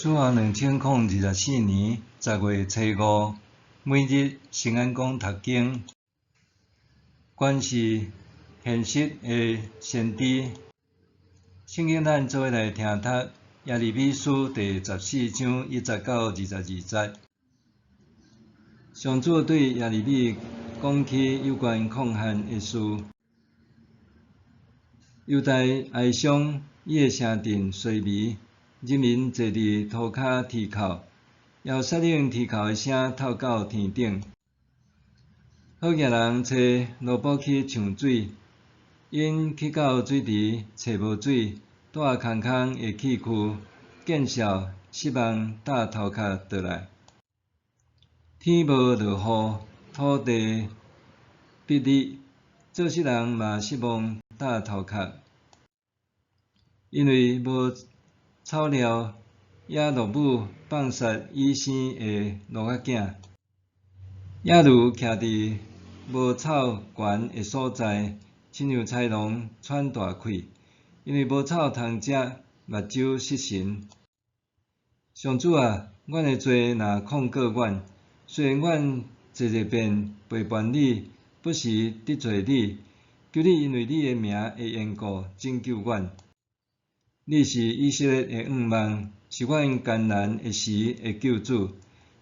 主后2024年10月初5，每日圣安宫读经，关是现实的先知。圣经咱做伙来听读耶利米书第14章1节到22节。上主对耶利米讲起有关抗旱的事。犹大哀伤，伊的城镇衰微，人民坐伫涂骹啼哭，耶路撒冷啼哭的声透到天顶。好行人找罗卜去抢水，因去到水池找无水，带空空的器躯，见笑失望搭头壳倒来。天无落雨，土地闭裂，做事人嘛失望搭头壳，因为无草料，野鹿母放杀已生的鹿仔囝，野驴徛伫无草悬的所在，亲像豺狼喘大气，因为无草通食，目睭失神。上主啊，阮的罪若控告阮，虽然阮日遍背叛你，不时得罪你，求你因为你的名的缘故拯救阮。你是以色列的仰望，是阮艰难的时的救主。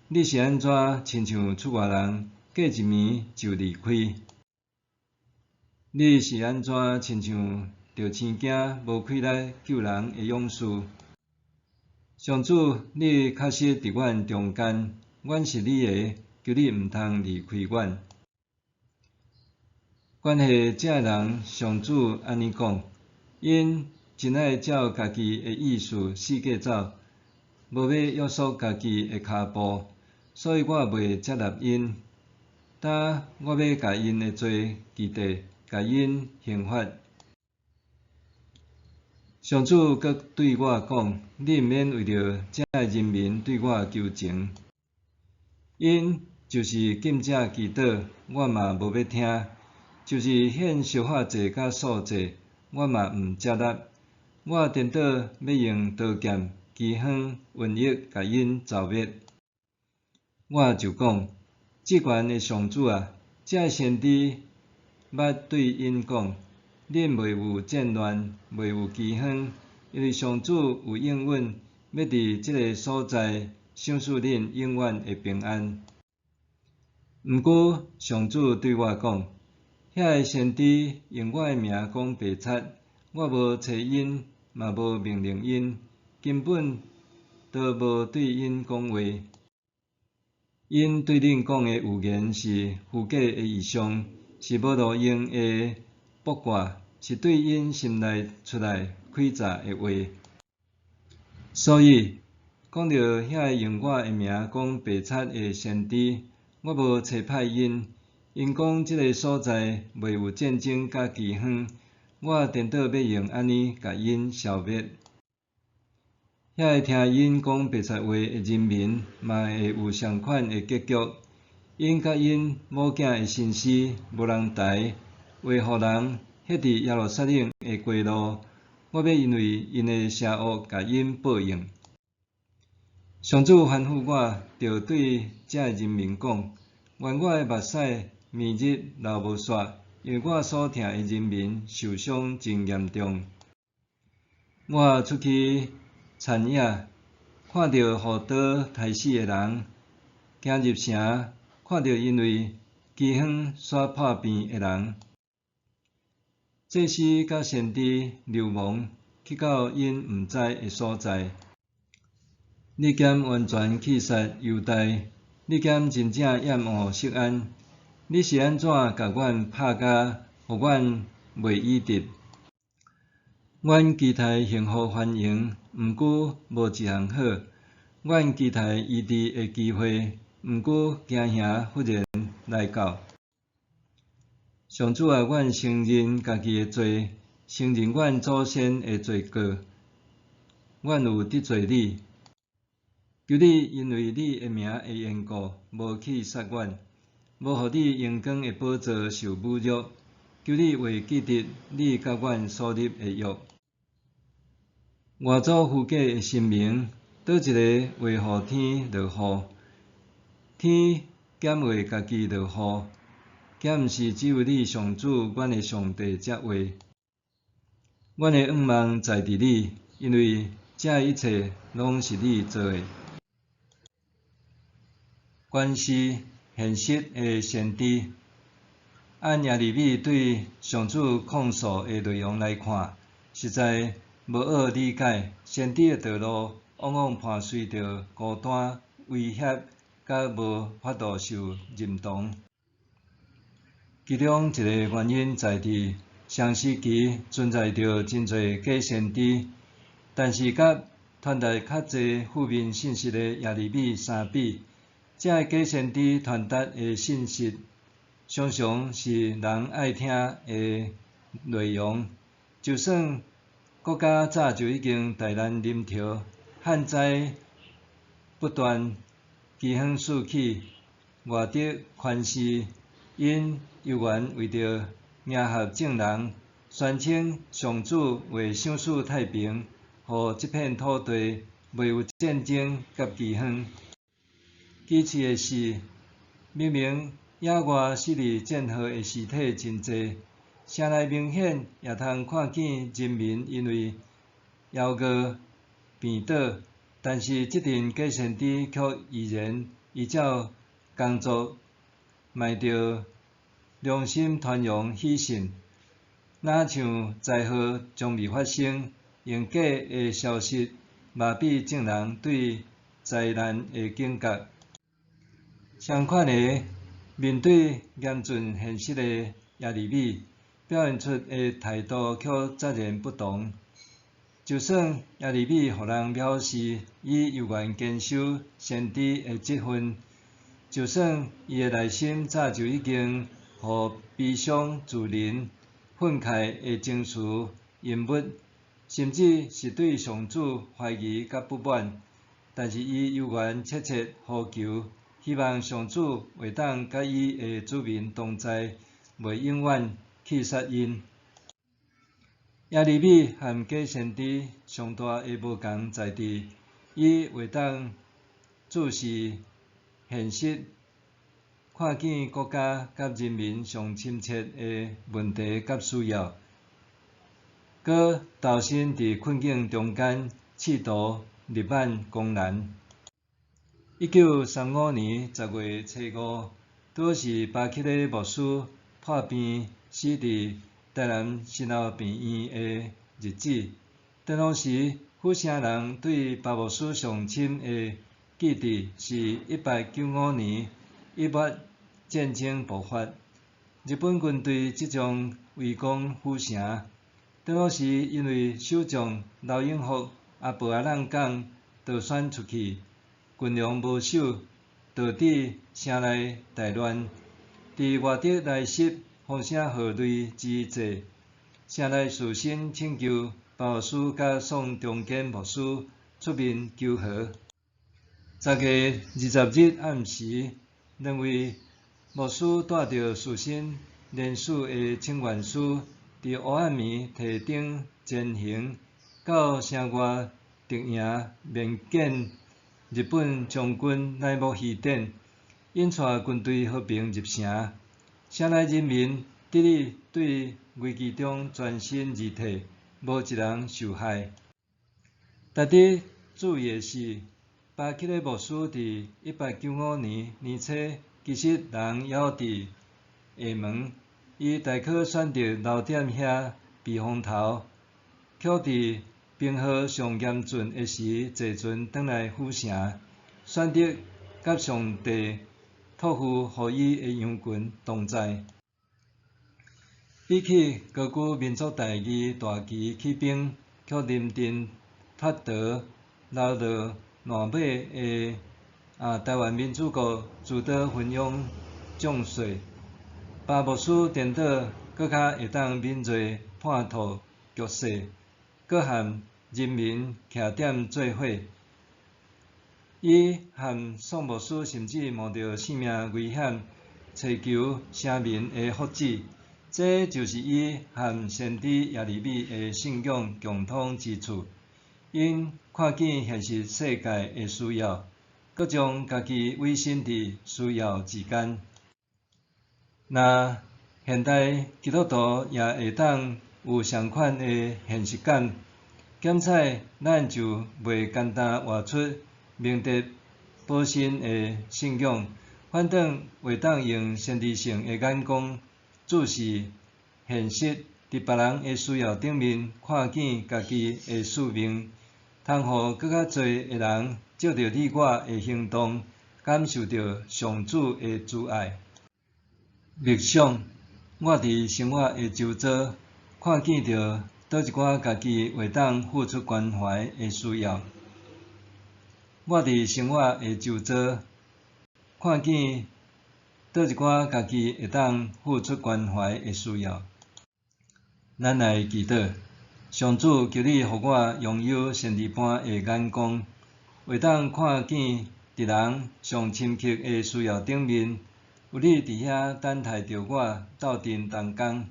你是安怎亲像出外人，过一暝就离开？你是安怎亲像着生惊无气力救人的勇士？上主，你确实伫阮中间，阮是你的，求你毋通离开阮。关系这人，上主安尼讲，因真爱照家己的意思四界走，无要约束家己的骹步，所以我袂接纳因。呾我要甲因的罪记地，甲因刑罚。上主阁对我讲：你毋免为着这人民对我求情，因就是禁止祈祷，我嘛无要听；就是献烧化祭甲素祭，我嘛毋接纳。我颠倒要用刀剑、饥荒、瘟疫甲因消灭。我就讲：至悬的上主啊，这先知捌对因讲：恁袂有战乱，袂有饥荒，因为上主有应允，要伫即个所在赏赐恁永远的平安。毋过，上主对我讲：遐个先知用我的名讲白贼，我无找因，嘛无命令因，根本都无对因讲话。因对恁讲的预言是虚假的异象，是无路用的卜卦，是对因心内出来诡诈的话。所以，讲到遐个用我的名讲白贼的先知，我无找歹因。因讲即个所在袂有战争甲饥荒，我颠倒要用安尼甲因消灭。遐个听因讲白贼话的人民，嘛会有相款的结局。因甲因某囝的身世无人知，为互人迄伫耶路撒冷的街路，我要因为因的邪恶甲因报应。上主吩咐我，着对这人民讲：愿我的目屎暝日流无煞，因为我所疼的人民受伤真严重。我出去田野，看到互刀刣死的人，行入城，看到因为饥荒煞破病的人。祭司甲先知流亡，去到因毋知的所在。你减完全去杀犹大，你减真正厌恶錫安。你是安怎甲阮拍甲，互阮袂以得？阮期待幸福繁荣，毋过无一项好；阮期待医治的机会，毋过惊吓忽然来到。上主啊，阮承认家己的罪，承认阮祖先的罪过，阮有得罪你。求你因为你的名的缘故，无去杀阮，无互你荣光的宝座受侮辱。求你为记得你甲阮所立的约。外祖父家的神明，倒一个为互天落雨，天减为家己落雨，减毋是只有你上主，阮的上帝才为。阮的仰望在伫你，因为这一切拢是你做的。原是现实的先知，按耶利米对上主控诉的内容来看，实在无好理解。先知的道路往往伴随着孤单、威胁，甲无法度受认同。其中一个原因在伫上时期存在着真侪假先知，但是甲传达较侪负面信息的耶利米相比，这假先知传达的信息，常常是人爱听的内容。就算国家早就已经大难临头，旱灾不断，饥荒四起，外敌权势，因犹原为着迎合众人，宣称上主会赏赐太平，互这片土地袂有战争甲饥荒。奇刺的是，明明野外死于战祸的尸体真侪，城内明显也通看见人民因为枵饿病倒，但是这阵假先知却依然依照工作，卖着良心传扬喜讯，若像灾祸将未发生，用假的消息麻痹众人对灾难的警觉。相款的，面对严峻现实的耶利米，表现出的态度却截然不同。就算耶利米互人藐视，伊犹原坚守先知的职分；就算伊的内心早就已经互悲伤、自怜、愤慨的情绪淹没，甚至是对上主怀疑甲不满，但是伊犹原切切呼求。希望上主会当甲伊的子民同在，袂永远弃杀因。耶利米和假先知上大的无同在伫，伊会当注视现实，看见国家甲人民上深切的问题甲需要，搁投身伫困境中间，试图力挽狂澜。1935年10月初5，拄是巴克勒牧师破病死伫台南新澳病院的日子。当时，府城人对巴牧师上深的记忆是1895年1月战争爆发，日本军队即将围攻府城。当时因为首相刘永福阿婆仔人港逃窜出去。军容无守，导致城内大乱。伫外敌来袭，风声号雷之际，城内士绅请求巴牧师甲宋中坚牧师出面求和。10月20日暗时，两位牧师带着士绅联署的请愿书，伫黑暗暝提灯前行，到城外敌营面见日本将军乃木希典，引带军队和平入城。城内人民得以对危机中全身而退，无一人受害。值得注意的是，巴克勒牧师伫1895年年初其实人还伫厦门，伊大可选择留踮遐避风头，却伫冰河上严峻的时坐船转来府城，选择甲上帝托付予伊的羊群同在。比起高举民族大义大旗起兵，却临阵脱逃流落烂尾的台湾民主国自导分养种税，巴牧师颠倒搁较会当免做叛徒局势，搁和人民徛点做伙。伊和宋牧师甚至冒着性命危险，祈求城民的福祉。这就是伊和先知耶利米的信仰共通之处。因看见现实世界的需要，佮将家己委身伫需要之间。若现代基督徒也会当有相款的现实感，检采咱就袂简单活出明德保身的信仰，反倒会当用先知性的眼光注视现实，伫别人的需要顶面看见家己的使命，通互更较侪的人借着你我的行动，感受到上主的慈爱。默想，我伫生活的周遭看见到倒一寡家己会当付出关怀的需要。我伫生活的周遭看见倒一寡家己会当付出关怀的需要。咱来祈祷，上主求你，互我拥有先知般的眼光，会当看见伫人上深刻的需要顶面，有你伫遐等待着我斗阵同工。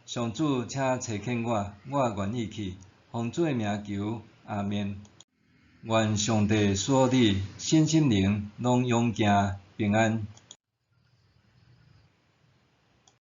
上主，请找见我，我愿意去。奉主的名求，阿们。愿上帝所有你身心灵拢永行平安。